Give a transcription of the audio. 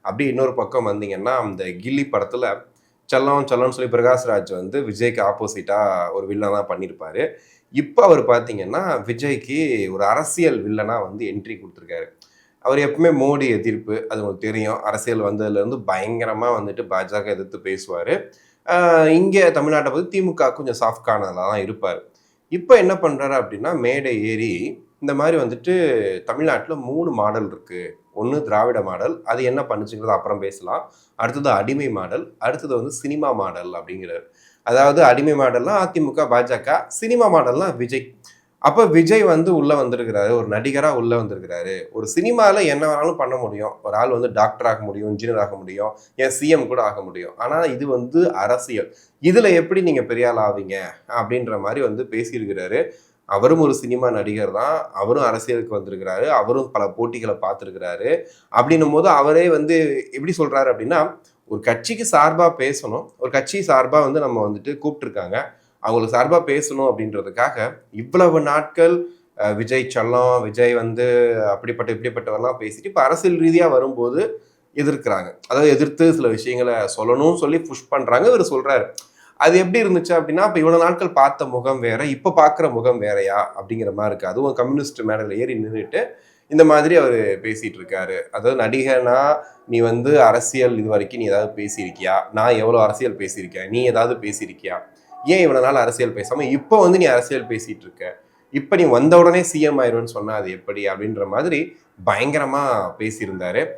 அப்படி இன்னொரு பக்கம் வந்தீங்கன்னா அந்த கில்லி படத்துல செல்லம் செல்லம்னு சொல்லி பிரகாஷ்ராஜ் வந்து விஜய்க்கு ஆப்போசிட்டா ஒரு வில்லனா பண்ணியிருப்பாரு. இப்ப அவர் பார்த்தீங்கன்னா விஜய்க்கு ஒரு அரசியல் வில்லனா வந்து என்ட்ரி கொடுத்துருக்காரு. அவர் எப்பவுமே மோடி எதிர்ப்பு அது உங்களுக்கு தெரியும். அரசியல் வந்ததுலேருந்து பயங்கரமா வந்துட்டு பாஜக எதிர்த்து பேசுவாரு. இங்க தமிழ்நாட்ட பத்தி திமுக கொஞ்சம் சாஃப்ட் கார்னர்ல தான் இருப்பாரு. இப்ப என்ன பண்றாரு அப்படின்னா, மேடை ஏறி இந்த மாரி வந்துட்டு தமிழ்நாட்டுல 3 மாடல் இருக்கு. ஒண்ணு திராவிட மாடல். அது என்ன பண்ணுச்சுங்கிறத அப்புறம் பேசலாம். அடுத்தது அடிமை மாடல். அடுத்தது வந்து சினிமா மாடல் அப்படிங்கிறாரு. அதாவது அடிமை மாடல்னா அதிமுக, பாஜக. சினிமா மாடல்னா விஜய். அப்ப விஜய் வந்து உள்ள வந்திருக்கிறாரு. ஒரு நடிகரா உள்ள வந்திருக்கிறாரு. ஒரு சினிமால என்ன வேணாலும் பண்ண முடியும். ஒரு ஆள் வந்து டாக்டர் ஆக முடியும், இன்ஜினியர் ஆக முடியும், ஏன் சிஎம் கூட ஆக முடியும். ஆனா இது வந்து அரசியல். இதுல எப்படி நீங்க பெரிய ஆள் ஆவீங்க? அப்படின்ற மாரி வந்து பேசியிருக்கிறாரு. அவரும் ஒரு சினிமா நடிகர் தான். அவரும் அரசியலுக்கு வந்திருக்கிறாரு. அவரும் பல போட்டிகள பார்த்திருக்கிறாரு. அப்படின்னும்போது அவரே வந்து எப்படி சொல்றாரு அப்படின்னா, ஒரு கட்சிக்கு சார்பா பேசணும். ஒரு கட்சி சார்பா வந்து நம்ம வந்துட்டு கூப்ட்டுருக்காங்க. அவங்களுக்கு சார்பா பேசணும் அப்படின்றதுக்காக, இவ்வளவு நாட்கள் விஜய் செல்லம், விஜய் வந்து அப்படிப்பட்ட இப்படிப்பட்டவர்லாம் பேசிட்டு, இப்ப அரசியல் ரீதியா வரும்போது எதிர்க்கிறாங்க. அதாவது எதிர்த்து சில விஷயங்கள சொல்லணும்னு சொல்லி புஷ் பண்றாங்க. இவரு சொல்றாரு. அது எப்படி இருந்துச்சு அப்படின்னா, அப்ப இவ்வளவு நாட்கள் பார்த்த முகம் வேற, இப்ப பார்க்குற முகம் வேறயா? அப்படிங்கிற மாரி இருக்கு. அதுவும் கம்யூனிஸ்ட் மேடையில ஏறி நின்னுட்டு, இந்த மாதிரி அவரு பேசிட்டு இருக்காரு. அதாவது நடிகனா, நீ வந்து அரசியல் இதுவரைக்கும் நீ ஏதாவது பேசியிருக்கியா? நான் எவ்வளவு அரசியல் பேசியிருக்கேன். நீ ஏதாவது பேசியிருக்கியா? ஏன் இவ்வளவு நாள் அரசியல் பேசாம, இப்ப வந்து நீ அரசியல் பேசிட்டு இருக்க? இப்ப நீ வந்த உடனே சிஎம் ஆயிருவேன்னு சொன்னா அது எப்படி? அப்படின்ற மாதிரி பயங்கரமா பேசியிருந்தாரு.